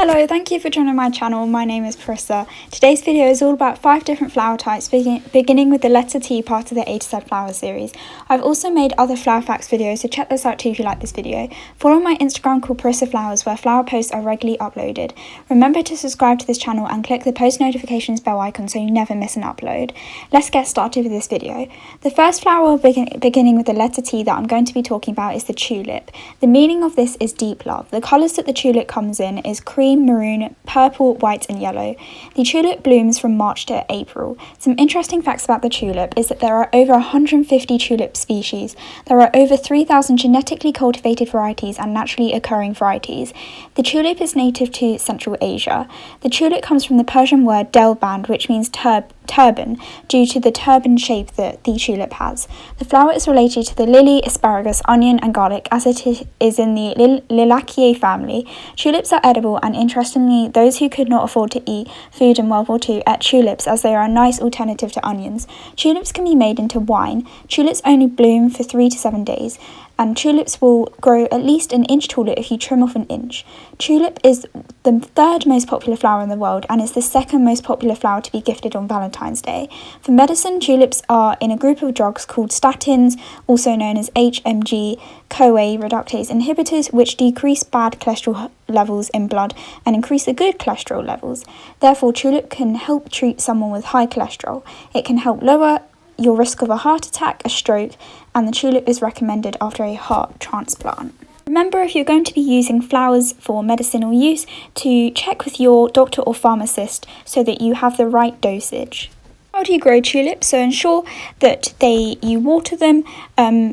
Hello, thank you for joining my channel. My name is Parisa. Today's video is all about 5 different flower types, beginning with the letter T, part of the A to Z flower series. I've also made other flower facts videos, so check those out too if you like this video. Follow my Instagram called Parisa Flowers, where flower posts are regularly uploaded. Remember to subscribe to this channel and click the post notifications bell icon so you never miss an upload. Let's get started with this video. The first flower beginning with the letter T that I'm going to be talking about is the tulip. The meaning of this is deep love. The colours that the tulip comes in is cream, maroon, purple, white and yellow. The tulip blooms from March to April. Some interesting facts about the tulip is that there are over 150 tulip species. There are over 3,000 genetically cultivated varieties and naturally occurring varieties. The tulip is native to Central Asia. The tulip comes from the Persian word delband, which means turban, due to the turban shape that the tulip has. The flower is related to the lily, asparagus, onion and garlic, as it is in the Liliaceae family. Tulips are edible, and interestingly, those who could not afford to eat food in World War II ate tulips, as they are a nice alternative to onions. Tulips can be made into wine. Tulips only bloom for 3 to 7 days, and tulips will grow at least an inch taller if you trim off an inch. Tulip is the third most popular flower in the world and is the second most popular flower to be gifted on Valentine's Day. For medicine, tulips are in a group of drugs called statins, also known as HMG-CoA reductase inhibitors, which decrease bad cholesterol levels in blood and increase the good cholesterol levels. Therefore, tulip can help treat someone with high cholesterol. It can help lower your risk of a heart attack, a stroke, and the tulip is recommended after a heart transplant. Remember, if you're going to be using flowers for medicinal use, to check with your doctor or pharmacist so that you have the right dosage. How do you grow tulips? So ensure that you water them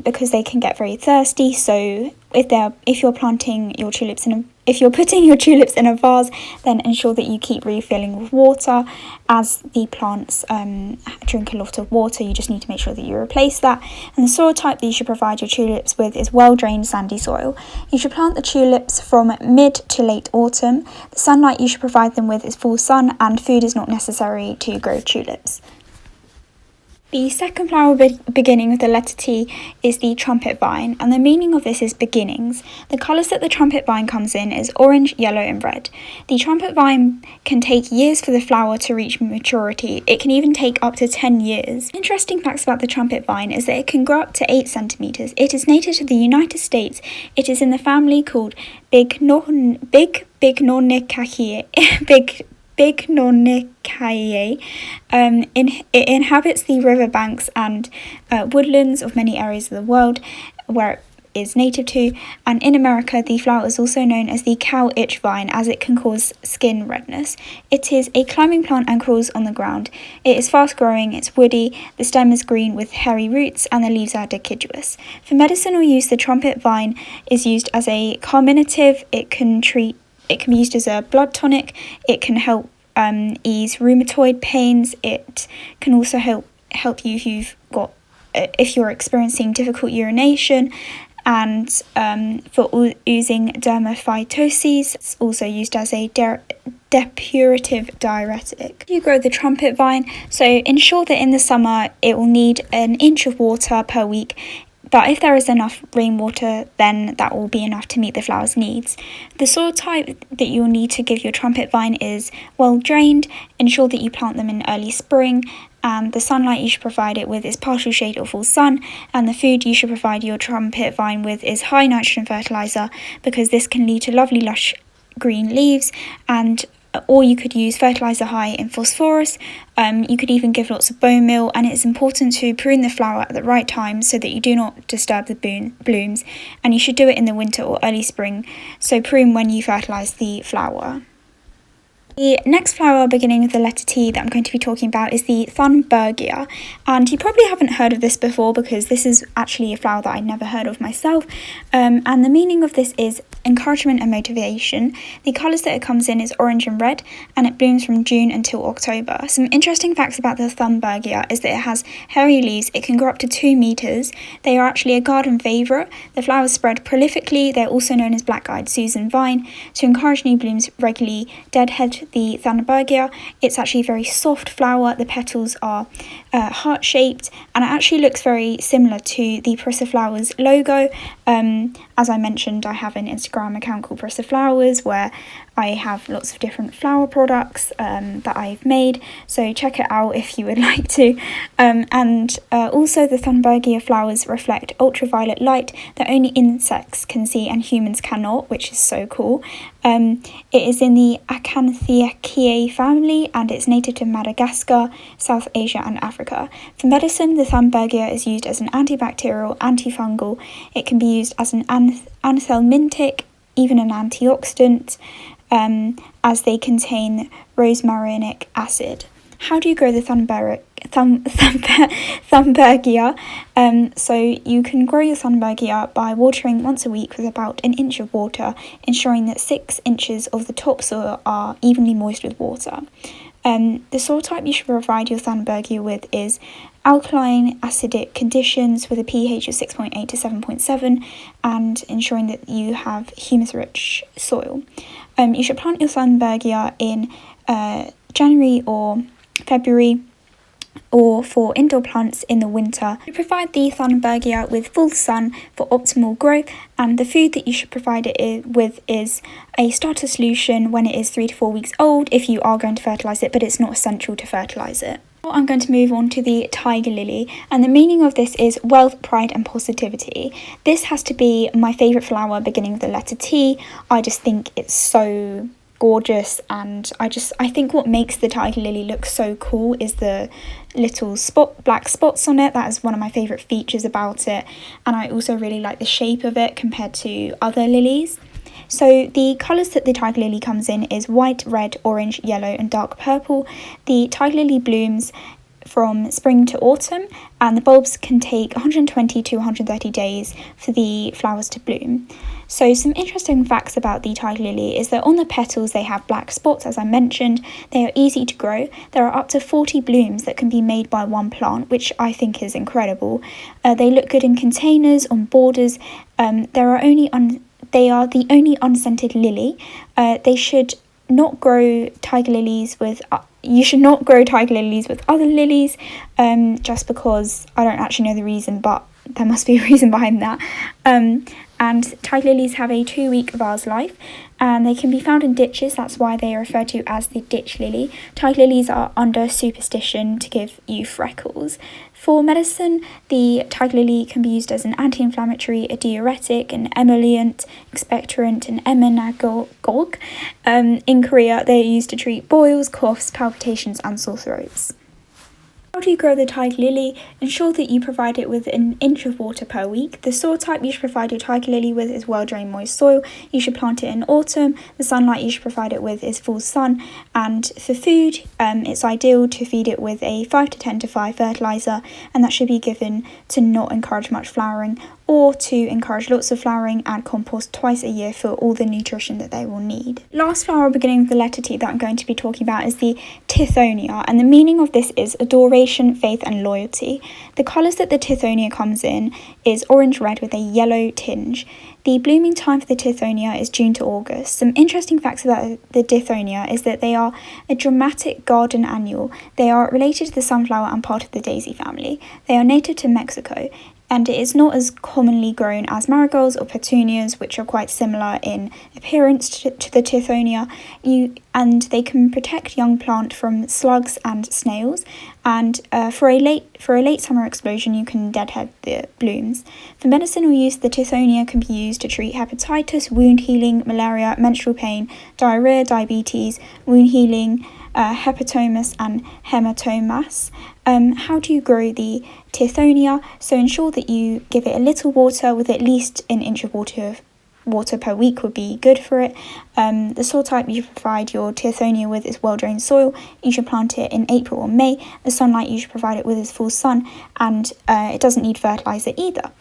because they can get very thirsty. So if you're putting your tulips in a vase, then ensure that you keep refilling with water. As the plants drink a lot of water, you just need to make sure that you replace that. And the soil type that you should provide your tulips with is well-drained sandy soil. You should plant the tulips from mid to late autumn. The sunlight you should provide them with is full sun, and food is not necessary to grow tulips. The second flower beginning with the letter T is the trumpet vine, and the meaning of this is beginnings. The colours that the trumpet vine comes in is orange, yellow and red. The trumpet vine can take years for the flower to reach maturity. It can even take up to 10 years. Interesting facts about the trumpet vine is that it can grow up to 8 centimetres. It is native to the United States. It is in the family called Bignonicaceae. It inhabits the riverbanks and woodlands of many areas of the world where it is native to, and in America the flower is also known as the cow itch vine, as it can cause skin redness. It is a climbing plant and crawls on the ground. It is fast growing, it's woody, the stem is green with hairy roots and the leaves are deciduous. For medicinal use, the trumpet vine is used as a carminative. It can be used as a blood tonic. It can help ease rheumatoid pains. It can also help you if you're experiencing difficult urination, and for oozing dermaphytosis. It's also used as a depurative diuretic. You grow the trumpet vine, so ensure that in the summer it will need an inch of water per week. But if there is enough rainwater, then that will be enough to meet the flower's needs. The soil type that you'll need to give your trumpet vine is well drained. Ensure that you plant them in early spring, and the sunlight you should provide it with is partial shade or full sun, and the food you should provide your trumpet vine with is high nitrogen fertilizer, because this can lead to lovely lush green leaves, or you could use fertilizer high in phosphorus. You could even give lots of bone meal, and it's important to prune the flower at the right time so that you do not disturb the blooms, and you should do it in the winter or early spring, so prune when you fertilize the flower. The next flower beginning with the letter T that I'm going to be talking about is the Thunbergia, and you probably haven't heard of this before because this is actually a flower that I'd never heard of myself, and the meaning of this is encouragement and motivation. The colours that it comes in is orange and red, and it blooms from June until October. Some interesting facts about the Thunbergia is that it has hairy leaves. It can grow up to 2 metres. They are actually a garden favourite. The flowers spread prolifically. They're also known as black-eyed Susan vine. To encourage new blooms regularly, deadhead the Thunbergia. It's actually a very soft flower. The petals are heart-shaped, and it actually looks very similar to the Parisa Flowers logo. As I mentioned, I have an Instagram account called Parisa Flowers where I have lots of different flower products that I've made, so check it out if you would like to. And also the Thunbergia flowers reflect ultraviolet light that only insects can see and humans cannot, which is so cool. It is in the Acanthiaceae family, and it's native to Madagascar, South Asia and Africa. For medicine, the Thunbergia is used as an antibacterial, antifungal. It can be used as an anthelmintic, even an antioxidant, as they contain rosmarinic acid. How do you grow the Thunbergia? So you can grow your Thunbergia by watering once a week with about an inch of water, ensuring that 6 inches of the topsoil are evenly moist with water. The soil type you should provide your Thunbergia with is alkaline acidic conditions with a pH of 6.8 to 7.7, and ensuring that you have humus-rich soil. You should plant your Thunbergia in January or February, or for indoor plants in the winter. You provide the Thunbergia with full sun for optimal growth, and the food that you should provide it with is a starter solution when it is 3 to 4 weeks old if you are going to fertilise it, but it's not essential to fertilise it. Now I'm going to move on to the tiger lily, and the meaning of this is wealth, pride and positivity. This has to be my favourite flower beginning with the letter T. I just think it's so gorgeous, and I think what makes the tiger lily look so cool is the little black spots on it. That is one of my favourite features about it, and I also really like the shape of it compared to other lilies. So the colours that the tiger lily comes in is white, red, orange, yellow and dark purple. The tiger lily blooms from spring to autumn, and the bulbs can take 120 to 130 days for the flowers to bloom. So some interesting facts about the tiger lily is that on the petals they have black spots, as I mentioned. They are easy to grow. There are up to 40 blooms that can be made by one plant, which I think is incredible. They look good in containers, on borders. They are the only unscented lily. You should not grow tiger lilies with other lilies, just because I don't actually know the reason, but there must be a reason behind that. And tiger lilies have a 2-week vase life, and they can be found in ditches. That's why they are referred to as the ditch lily. Tiger lilies are under superstition to give you freckles. For medicine, the tiger lily can be used as an anti-inflammatory, a diuretic, an emollient, expectorant, and emmenagogue. In Korea, they are used to treat boils, coughs, palpitations, and sore throats. How do you grow the tiger lily? Ensure that you provide it with an inch of water per week. The soil type you should provide your tiger lily with is well-drained moist soil. You should plant it in autumn. The sunlight you should provide it with is full sun. And for food, it's ideal to feed it with a 5 to 10 to 5 fertiliser, and that should be given to not encourage much flowering, or to encourage lots of flowering. Add compost twice a year for all the nutrition that they will need. Last flower beginning with the letter T that I'm going to be talking about is the Tithonia, and the meaning of this is adoration, faith and loyalty. The colours that the Tithonia comes in is orange-red with a yellow tinge. The blooming time for the Tithonia is June to August. Some interesting facts about the Tithonia is that they are a dramatic garden annual. They are related to the sunflower and part of the daisy family. They are native to Mexico, and it is not as commonly grown as marigolds or petunias, which are quite similar in appearance to the Tithonia. And they can protect young plant from slugs and snails. And for a late summer explosion, you can deadhead the blooms. For medicinal use, the Tithonia can be used to treat hepatitis, wound healing, malaria, menstrual pain, diarrhea, diabetes, wound healing, hepatomas and hematomas. How do you grow the Tithonia? So ensure that you give it a little water, with at least an inch of water per week would be good for it. The soil type you should provide your Tithonia with is well-drained soil. You should plant it in April or May. The sunlight you should provide it with is full sun, and it doesn't need fertiliser either.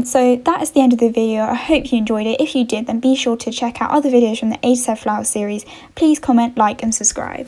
So that is the end of the video. I hope you enjoyed it. If you did, then be sure to check out other videos from the A to Z Flower series. Please comment, like and subscribe.